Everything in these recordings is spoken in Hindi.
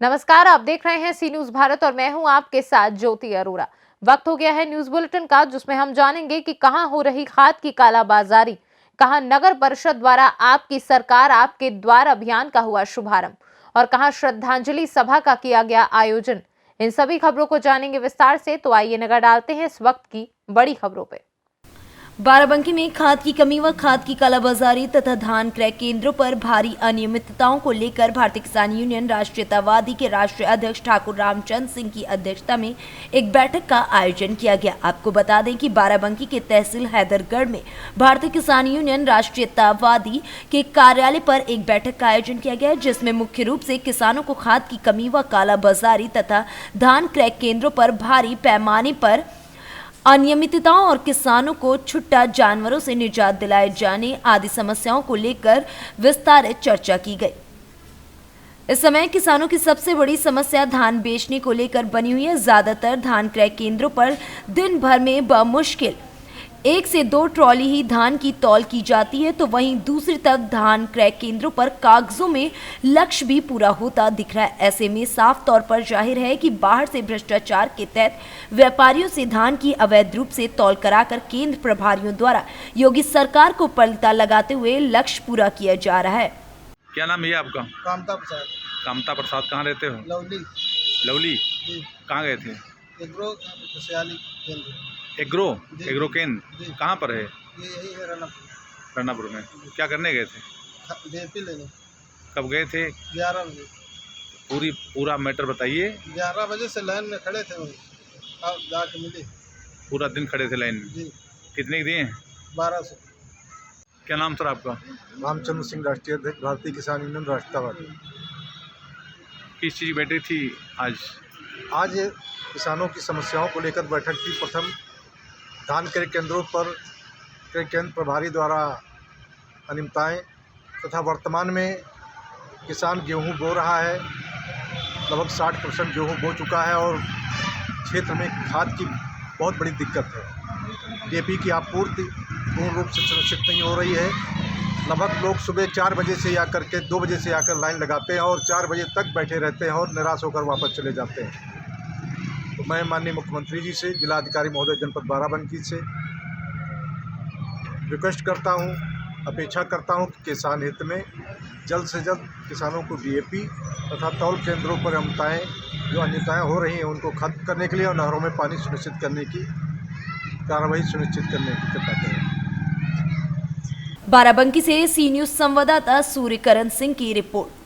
नमस्कार, आप देख रहे हैं सी न्यूज भारत और मैं हूं आपके साथ ज्योति अरोड़ा। वक्त हो गया है न्यूज बुलेटिन का, जिसमें हम जानेंगे कि कहां हो रही खाद की कालाबाजारी, कहां नगर परिषद द्वारा आपकी सरकार आपके द्वार अभियान का हुआ शुभारंभ और कहां श्रद्धांजलि सभा का किया गया आयोजन। इन सभी खबरों को जानेंगे विस्तार से, तो आइए नजर डालते हैं इस वक्त की बड़ी खबरों पे। बाराबंकी में खाद की कमी व खाद की कालाबाजारी तथा धान क्रय केंद्रों पर भारी अनियमितताओं को लेकर भारतीय किसान यूनियन राष्ट्रीयतावादी के राष्ट्रीय अध्यक्ष ठाकुर रामचंद्र सिंह की अध्यक्षता में एक बैठक का आयोजन किया गया। आपको बता दें कि बाराबंकी के तहसील हैदरगढ़ में भारतीय किसान यूनियन राष्ट्रीयतावादी के कार्यालय पर एक बैठक का आयोजन किया गया, जिसमें मुख्य रूप से किसानों को खाद की कमी व कालाबाजारी तथा धान क्रय केंद्रों पर भारी पैमाने पर अनियमितताओं और किसानों को छुट्टा जानवरों से निजात दिलाए जाने आदि समस्याओं को लेकर विस्तारित चर्चा की गई। इस समय किसानों की सबसे बड़ी समस्या धान बेचने को लेकर बनी हुई है। ज्यादातर धान क्रय केंद्रों पर दिन भर में बमुश्किल 1 से 2 ट्रॉली ही धान की तौल की जाती है, तो वहीं दूसरी तरफ धान क्रय केंद्रों पर कागजों में लक्ष्य भी पूरा होता दिख रहा है। ऐसे में साफ तौर पर जाहिर है कि बाहर से भ्रष्टाचार के तहत व्यापारियों से धान की अवैध रूप से तौल कराकर केंद्र प्रभारियों द्वारा योगी सरकार को पलटा लगाते हुए लक्ष्य पूरा किया जा रहा है। क्या नाम है आपका? कामता प्रसाद। कामता प्रसाद, कहाँ रहते हो? लवली। लवली। जी। कहाँ गए थे? एग्रो खुशहाली केंद्र। एग्रो केंद्र कहाँ पर है? ये यही है रनापुर। रनापुर में। क्या करने गए थे? जेपी लेने। कब गए थे? 11 बजे। पूरा मैटर बताइए। 11 बजे से लाइन में खड़े थे वही, अब जाके मिले। पूरा दिन खड़े थे लाइन में? जी। कितने दिए? 1200। क्या नाम सर आपका? रामचंद्र सिंह, राष्ट्रीय अध्यक्ष भारतीय किसान यूनियन राष्ट्रवादी। किस चीज़ की बैठक थी आज? आज किसानों की समस्याओं को लेकर बैठक थी। प्रथम धान क्रय केंद्रों पर क्रय केंद्र प्रभारी द्वारा अनियमितताएं तथा वर्तमान में किसान गेहूं बो रहा है, लगभग 60% गेहूं बो चुका है और क्षेत्र में खाद की बहुत बड़ी दिक्कत है। डीएपी की आपूर्ति पूर्ण रूप से सुनिश्चित नहीं हो रही है। लगभग लोग सुबह 4 बजे से आकर के 2 बजे से आकर लाइन लगाते हैं और 4 बजे तक बैठे रहते हैं और निराश होकर वापस चले जाते हैं। तो मैं माननीय मुख्यमंत्री जी से, जिलाधिकारी महोदय जनपद बाराबंकी से रिक्वेस्ट करता हूं, अपेक्षा करता हूं कि किसान हित में जल्द से जल्द किसानों को डीएपी तथा तौल केंद्रों पर अनियमितताएं जो अन्यताएँ हो रही हैं उनको खत्म करने के लिए और नहरों में पानी सुनिश्चित करने की कार्रवाई सुनिश्चित करने की कृपा करें। बाराबंकी से सी न्यूज संवाददाता सूर्यकरण सिंह की रिपोर्ट।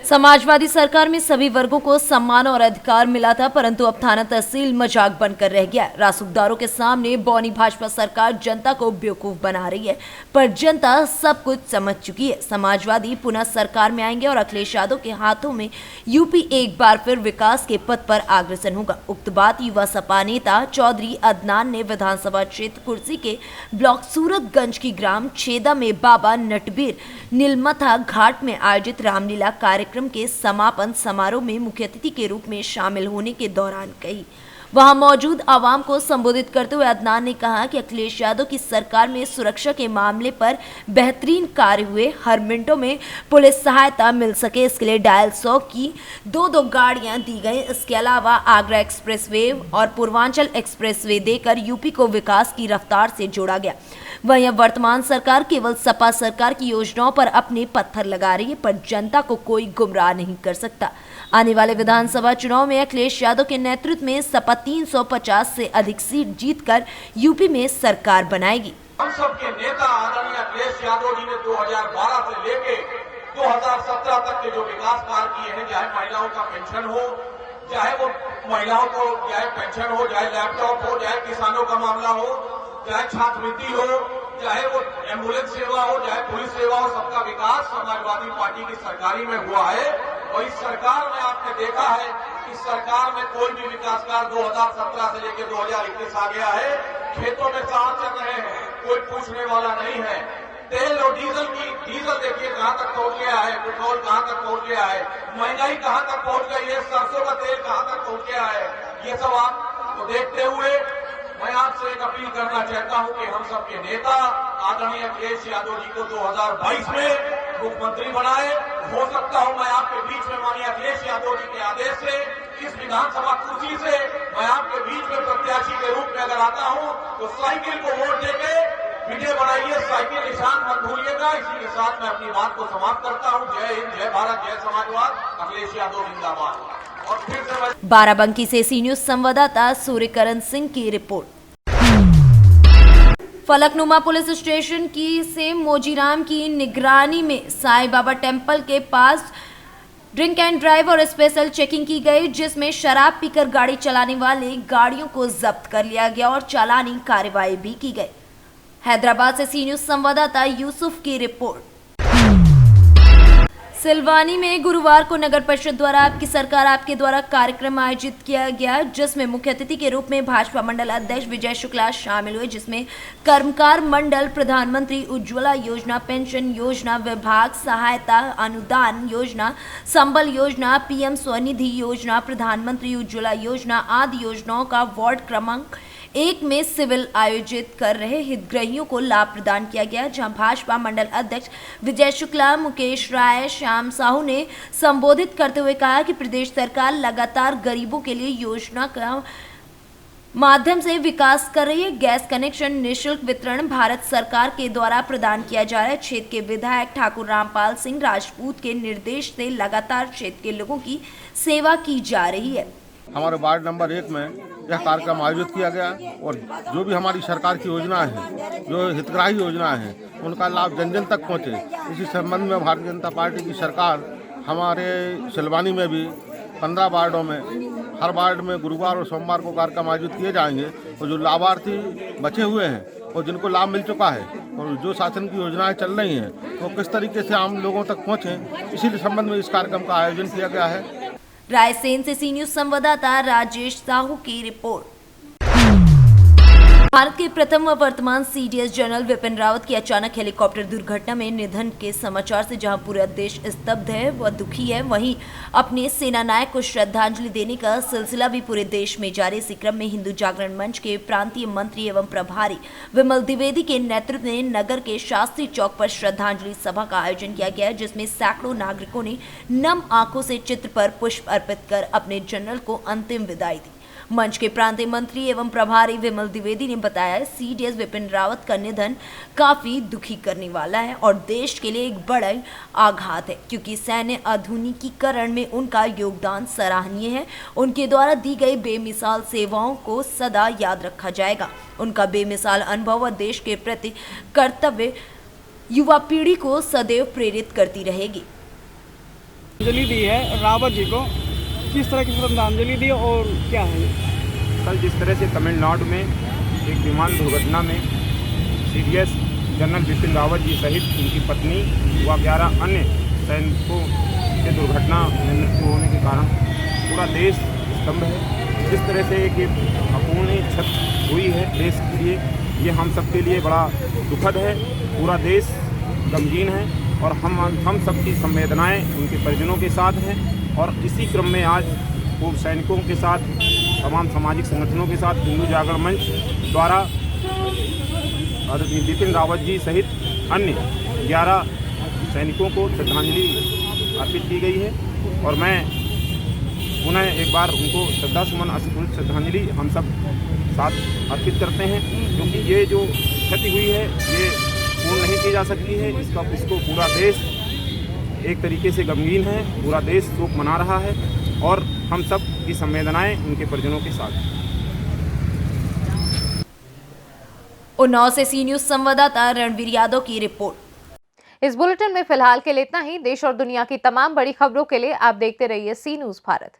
समाजवादी सरकार में सभी वर्गों को सम्मान और अधिकार मिला था, परंतु अब थाना तहसील मजाक बनकर रह गया। रासूखदारों के सामने बौनी भाजपा सरकार जनता को बेवकूफ बना रही है, पर जनता सब कुछ समझ चुकी है। समाजवादी पुनः सरकार में आएंगे और अखिलेश यादव के हाथों में यूपी एक बार फिर विकास के पथ पर अग्रसर होगा। उक्त बात युवा सपा नेता चौधरी अदनान ने विधानसभा क्षेत्र कुर्सी के ब्लॉक सूरतगंज की ग्राम छेदा में बाबा नटबीर नीलमथा घाट में आयोजित रामलीला कार्यक्रम के समापन समारोह में मुख्य अतिथि के रूप में शामिल होने के दौरान कही। वहां मौजूद आवाम को संबोधित करते हुए अदनान ने कहा कि अखिलेश यादव की सरकार में सुरक्षा के मामले पर बेहतरीन कार्य हुए। हर मिनटों में पुलिस सहायता मिल सके, इसके लिए डायल 100 की 2 गाड़ियां दी गई। इसके अलावा आगरा एक्सप्रेसवे और पूर्वांचल एक्सप्रेसवे देकर यूपी को विकास की रफ्तार से जोड़ा गया। वहीं वर्तमान सरकार केवल सपा सरकार की योजनाओं पर अपने पत्थर लगा रही है, पर जनता को कोई गुमराह नहीं कर सकता। आने वाले विधानसभा चुनाव में अखिलेश यादव के नेतृत्व में सपा 350 से अधिक सीट जीतकर यूपी में सरकार बनाएगी। हम सबके नेता आदरणीय अखिलेश यादव जी ने 2012 से लेके 2017 तक के जो विकास कार्य किए हैं, चाहे महिलाओं का पेंशन हो, चाहे वो महिलाओं को चाहे पेंशन हो, चाहे लैपटॉप हो, चाहे किसानों का मामला हो, चाहे छात्रवृत्ति हो, चाहे वो एम्बुलेंस सेवा हो, चाहे पुलिस सेवा हो, सबका विकास समाजवादी पार्टी की सरकारी में हुआ है। और इस सरकार में आपने देखा है कि सरकार में कोई भी विकास कार्य 2017 से लेकर 2021 आ गया है। खेतों में सांड चल रहे हैं, कोई पूछने वाला नहीं है। तेल और डीजल देखिए कहां तक पहुंच गया है, पेट्रोल कहां तक पहुंच गया है, महंगाई कहां तक पहुंच गई है, सरसों का तेल कहां तक पहुंच गया है। ये सब आपको देखते हुए मैं आपसे एक अपील करना चाहता हूं कि हम सबके नेता आदरणीय अखिलेश यादव जी को 2022 में मुख्यमंत्री बनाए। हो सकता हूं मैं आपके बीच में माननीय अखिलेश यादव जी के आदेश से इस विधानसभा कुर्सी से मैं आपके बीच में प्रत्याशी के रूप में अगर आता हूं तो साइकिल को वोट देके विजय बनाइए। साइकिल निशान मत भूलिएगा। इसी के साथ मैं अपनी बात को समाप्त करता हूं। जय हिंद, जय भारत, जय समाजवाद। अखिलेश यादव जिंदाबाद। और फिर से मैं बाराबंकी से सी न्यूज संवाददाता सूर्यकरण सिंह की रिपोर्ट। फलकनुमा पुलिस स्टेशन की से मोजीराम की निगरानी में साईं बाबा टेम्पल के पास ड्रिंक एंड ड्राइव और स्पेशल चेकिंग की गई, जिसमें शराब पीकर गाड़ी चलाने वाले गाड़ियों को जब्त कर लिया गया और चालानी कार्रवाई भी की गई। हैदराबाद से सी न्यूज संवाददाता यूसुफ की रिपोर्ट। सिलवानी में गुरुवार को नगर परिषद द्वारा आपकी सरकार आपके द्वारा कार्यक्रम आयोजित किया गया, जिसमें मुख्य अतिथि के रूप में भाजपा मंडल अध्यक्ष विजय शुक्ला शामिल हुए, जिसमें कर्मकार मंडल, प्रधानमंत्री उज्ज्वला योजना, पेंशन योजना, विभाग सहायता अनुदान योजना, संबल योजना, पीएम स्वनिधि योजना, प्रधानमंत्री उज्ज्वला योजना आदि योजनाओं का वार्ड क्रमांक 1 में सिविल आयोजित कर रहे हितग्राहियों को लाभ प्रदान किया गया, जहां भाजपा मंडल अध्यक्ष विजय शुक्ला, मुकेश राय, श्याम साहू ने संबोधित करते हुए कहा कि प्रदेश सरकार लगातार गरीबों के लिए योजना का माध्यम से विकास कर रही है। गैस कनेक्शन निःशुल्क वितरण भारत सरकार के द्वारा प्रदान किया जा रहा है। क्षेत्र के विधायक ठाकुर रामपाल सिंह राजपूत के निर्देश से लगातार क्षेत्र के लोगों की सेवा की जा रही है। हमारे वार्ड नंबर 1 में यह कार्यक्रम आयोजित किया गया और जो भी हमारी सरकार की योजनाएं हैं, जो हितग्राही योजनाएं हैं, उनका लाभ जन जन तक पहुंचे। इसी संबंध में भारतीय जनता पार्टी की सरकार हमारे सिलवानी में भी 15 वार्डों में हर वार्ड में गुरुवार और सोमवार को कार्यक्रम आयोजित किए जाएंगे और जो लाभार्थी बचे हुए हैं और जिनको लाभ मिल चुका है और जो शासन की योजनाएं चल रही हैं वो किस तरीके से आम लोगों तक पहुँचें, इसी संबंध में इस कार्यक्रम का आयोजन किया गया है। रायसेन से सी न्यूज संवाददाता राजेश साहू की रिपोर्ट। भारत के प्रथम व वर्तमान सीडीएस जनरल विपिन रावत की अचानक हेलीकॉप्टर दुर्घटना में निधन के समाचार से जहां पूरा देश स्तब्ध है व दुखी है, वहीं अपने सेना नायक को श्रद्धांजलि देने का सिलसिला भी पूरे देश में जारी। इसी क्रम में हिंदू जागरण मंच के प्रांतीय मंत्री एवं प्रभारी विमल द्विवेदी के नेतृत्व में नगर के शास्त्री चौक पर श्रद्धांजलि सभा का आयोजन किया गया, जिसमें सैकड़ों नागरिकों ने नम आंखों से चित्र पर पुष्प अर्पित कर अपने जनरल को अंतिम विदाई दी। मंच के प्रांतीय मंत्री एवं प्रभारी विमल द्विवेदी ने बताया, सीडीएस विपिन रावत का निधन काफी दुखी करने वाला है और देश के लिए एक बड़ा आघात है, क्योंकि सैन्य आधुनिकीकरण में उनका योगदान सराहनीय है। उनके द्वारा दी गई बेमिसाल सेवाओं को सदा याद रखा जाएगा। उनका बेमिसाल अनुभव व देश के प्रति कर्तव्य युवा पीढ़ी को सदैव प्रेरित करती रहेगी। श्रद्धांजलि दी है रावत जी को, किस तरह की श्रद्धांजलि दी और क्या है? कल जिस तरह से तमिलनाडु में एक विमान दुर्घटना में सीडीएस जनरल विपिन रावत जी सहित उनकी पत्नी व 11 अन्य सैनिकों के दुर्घटना में मृत्यु होने के कारण पूरा देश स्तंभ है। जिस तरह से एक अपूर्णीय क्षति हुई है देश के लिए, ये हम सबके लिए बड़ा दुखद है। पूरा देश गमगीन है और हम सबकी संवेदनाएं उनके परिजनों के साथ हैं। और इसी क्रम में आज पूर्व सैनिकों के साथ, तमाम सामाजिक संगठनों के साथ हिंदू जागरण मंच द्वारा विपिन रावत जी सहित अन्य 11 सैनिकों को श्रद्धांजलि अर्पित की गई है। और मैं पुनः एक बार उनको श्रद्धासुमन श्रद्धांजलि हम सब साथ अर्पित करते हैं, क्योंकि ये जो क्षति हुई है ये पूर्ण नहीं की जा सकती है। इसको पूरा देश एक तरीके से गमगीन है, पूरा देश शोक मना रहा है और हम सब की संवेदनाएं उनके परिजनों के साथ। उन्नाव से सी न्यूज संवाददाता रणवीर यादव की रिपोर्ट। इस बुलेटिन में फिलहाल के लिए इतना ही। देश और दुनिया की तमाम बड़ी खबरों के लिए आप देखते रहिए सी न्यूज भारत।